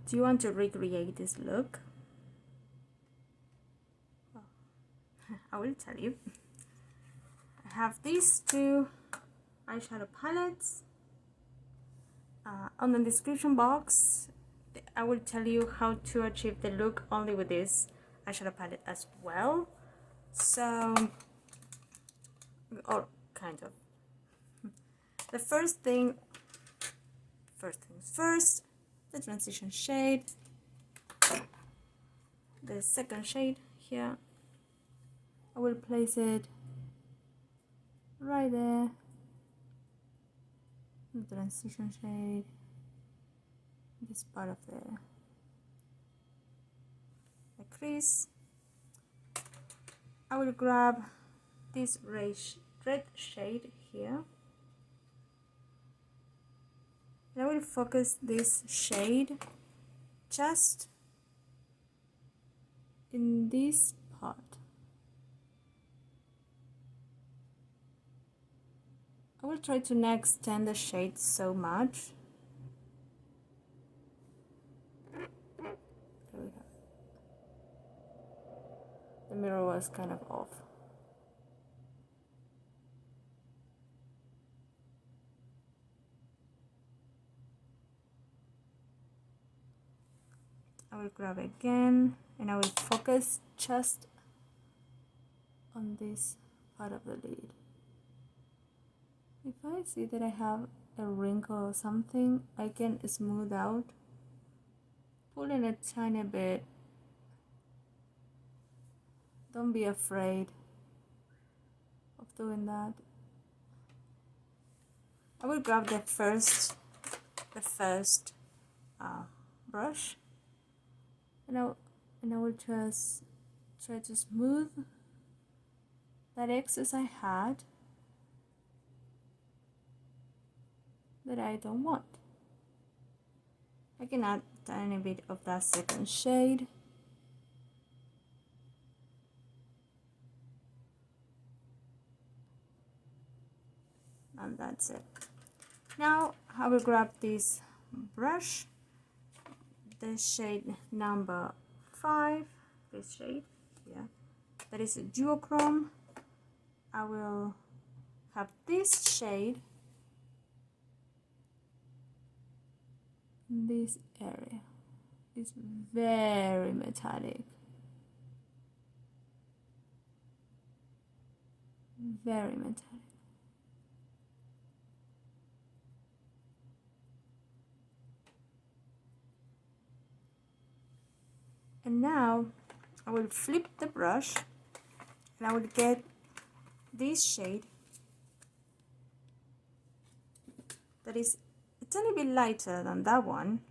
do you want to recreate this look? Well, I will tell you. I have these two eyeshadow palettes. On the description box, I will tell you how to achieve the look only with this eyeshadow palette as well. So, or kind of. The first things first, the transition shade. The second shade here, I will place it right there. The transition shade, this part of the crease. I will grab this red shade here, and I will focus this shade just in this part. I will try to not extend the shade so much. There we go. The mirror was kind of off. I will grab again and I will focus just on this part of the lid. If I see that I have a wrinkle or something, I can smooth out, pulling a tiny bit. Don't be afraid of doing that. I will grab the first brush, and I will just try to smooth that excess I had that I don't want. I can add a tiny bit of that second shade. And that's it. Now I will grab this brush, the shade number 5, this shade here, that is a duochrome. I will have this shade in this area. It's very metallic, very metallic. And now I will flip the brush and I will get this shade that is a tiny bit lighter than that one,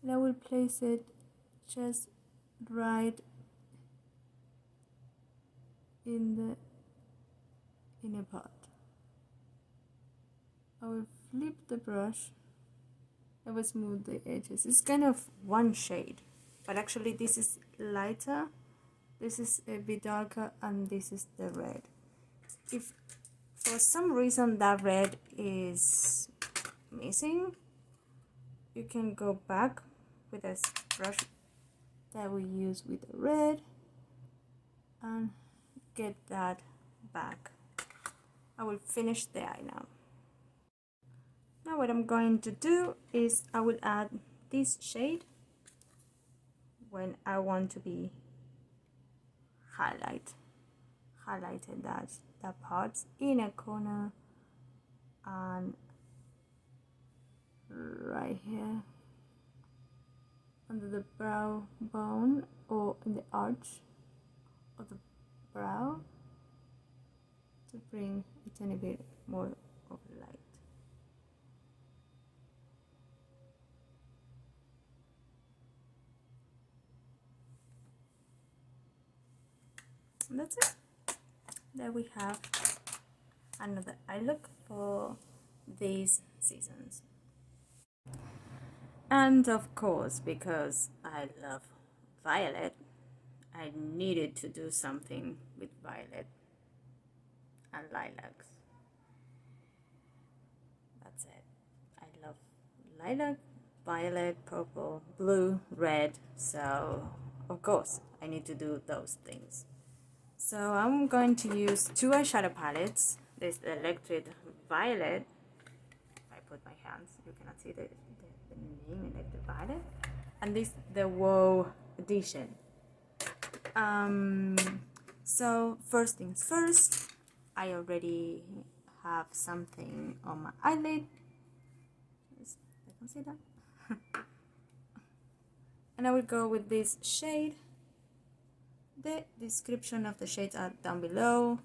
and I will place it just right in the inner part. I will flip the brush. I will smooth the edges. It's kind of one shade, but actually this is lighter, this is a bit darker, and this is the red. If for some reason that red is missing, you can go back with a brush that we use with the red and get that back. I will finish the eye now. Now what I'm going to do is I will add this shade when I want to be highlighted that part in a corner and right here under the brow bone or in the arch of the brow to bring a tiny bit more of light. And that's it. There we have another eye look for these seasons. And of course, because I love violet, I needed to do something with violet and lilacs. That's it. I love lilac, violet, purple, blue, red. So of course I need to do those things. So I'm going to use two eyeshadow palettes. This electric violet. If I put my hands, you cannot see the name, electric violet. And this the Wow edition. So first things first, I already have something on my eyelid. I can see that. And I will go with this shade. The description of the shades are down below.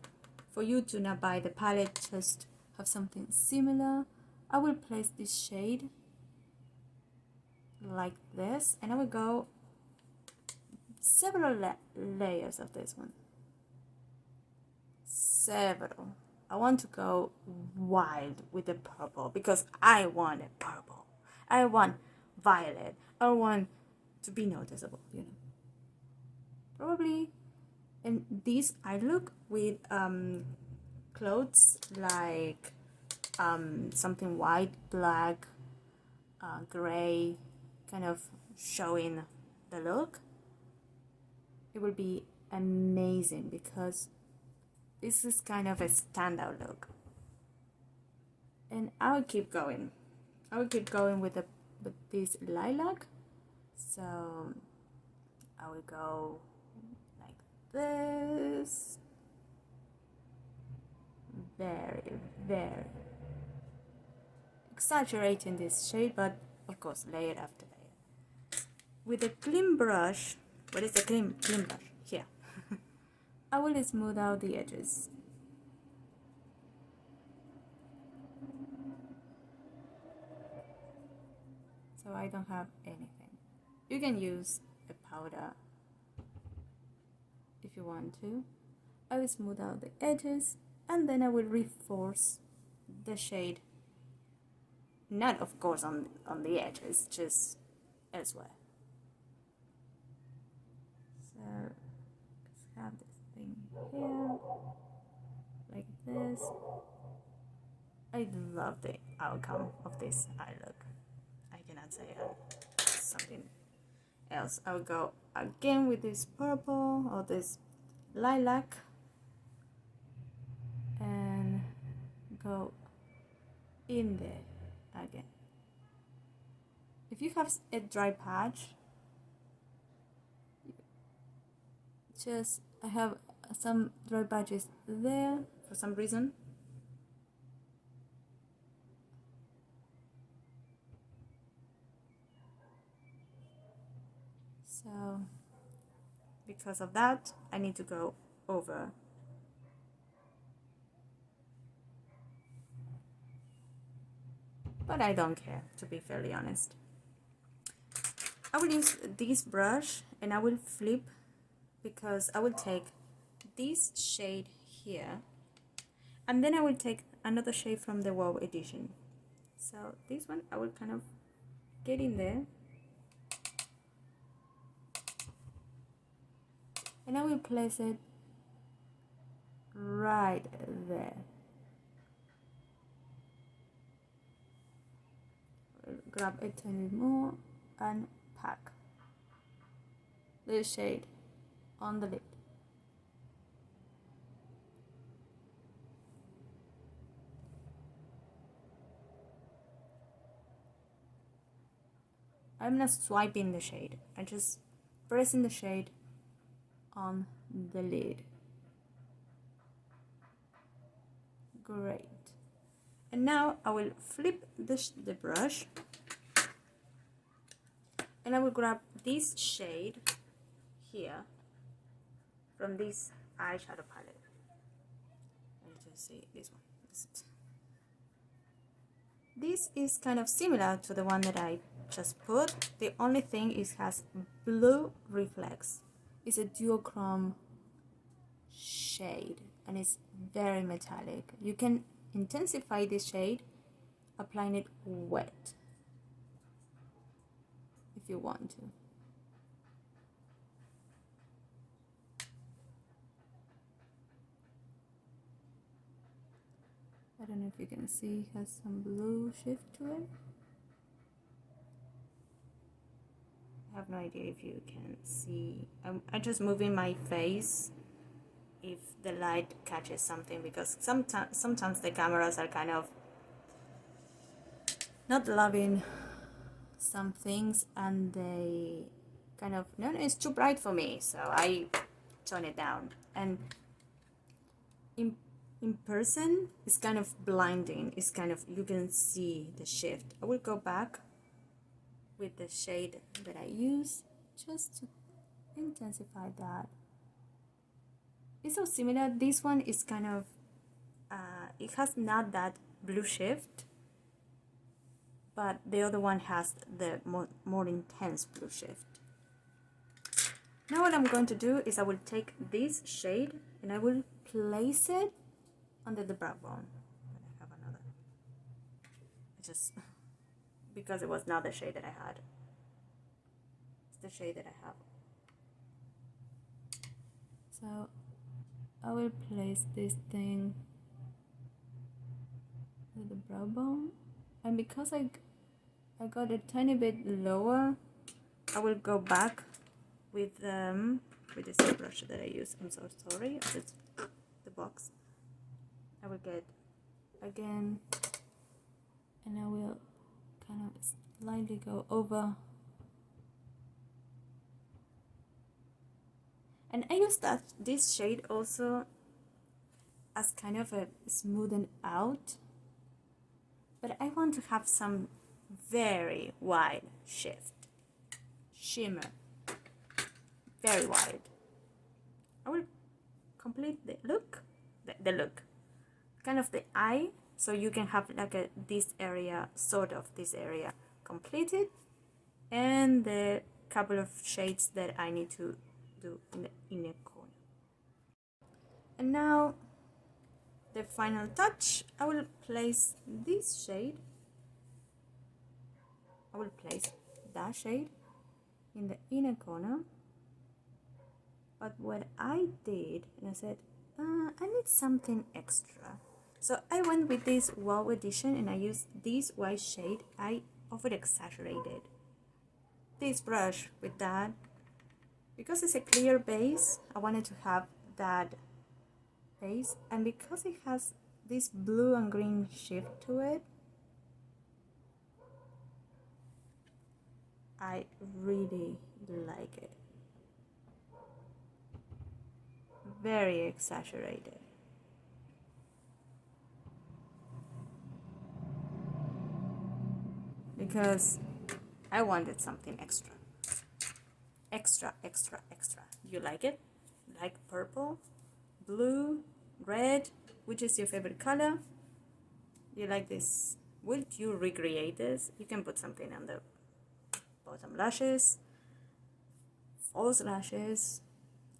For you to not buy the palette, just have something similar. I will place this shade like this, and I will go several layers of this one. Several. I want to go wild with the purple because I want a purple. I want violet. I want to be noticeable, you know. Probably in this eye look with clothes like something white, black, gray, kind of showing the look. It will be amazing because this is kind of a standout look. And I will keep going. I will keep going with this lilac. So I will go like this. Very exaggerating this shade, but of course layer after layer. With a clean brush, what is the clean brush? Here. I will smooth out the edges. So I don't have anything. You can use a powder if you want to. I will smooth out the edges and then I will reinforce the shade. Not of course on the edges, just elsewhere. So let's have this thing here, like this. I love the outcome of this eye look. I cannot say something else. I'll go again with this purple or this lilac and go in there again. If you have a dry patch, just I have some dry patches there for some reason. So because of that, I need to go over. But I don't care, to be fairly honest. I will use this brush and I will flip because I will take this shade here and then I will take another shade from the Wow edition. So this one I will kind of get in there and I will place it right there. Grab a tiny more and pack this shade on the lid. I'm not swiping the shade, I'm just pressing the shade on the lid. Great. And now I will flip the brush and I will grab this shade here from this eyeshadow palette. Let me just see this one. This is kind of similar to the one that I just put. The only thing is it has blue reflex. It's a duochrome shade and it's very metallic. You can intensify this shade applying it wet if you want to. I don't know if you can see, it has some blue shift to it. I have no idea if you can see. I'm just moving my face if the light catches something, because sometimes the cameras are kind of not loving some things, and they kind of, no, it's too bright for me, so I tone it down. And in person it's kind of blinding. It's kind of, you can see the shift. I will go back with the shade that I use just to intensify that. It's so similar. This one is kind of it has not that blue shift, but the other one has the more intense blue shift. Now what I'm going to do is I will take this shade and I will place it under the brow bone. I have another. Just because it was not the shade that I had. It's the shade that I have. So I will place this thing with the brow bone, and because I got a tiny bit lower, I will go back with this brush that I use. I'm so sorry, it's the box. I will get again, and I will kind of slightly go over. And I use this shade also as kind of a smoothen out, but I want to have some very wide shimmer, very wide. I will complete the look, the look, kind of the eye, so you can have like this area, sort of this area completed, and the couple of shades that I need to do in the inner corner. And now the final touch, I will place this shade, I will place that shade in the inner corner. But what I did, and I said, I need something extra. So I went with this Wow Edition and I used this white shade. I over exaggerated this brush with that. Because it's a clear base, I wanted to have that base, and because it has this blue and green shift to it, I really like it. Very exaggerated. Because I wanted something extra. Extra. You like it? Like purple, blue, red? Which is your favorite color? You like this? Will you recreate this? You can put something on the bottom lashes, false lashes,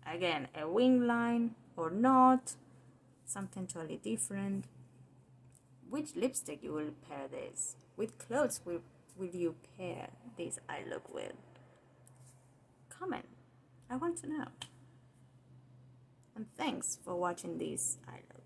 again a wing line or not, something totally different. Which lipstick you will pair this? Which clothes will you pair this eye look with? Comment. I want to know. And thanks for watching this eye look.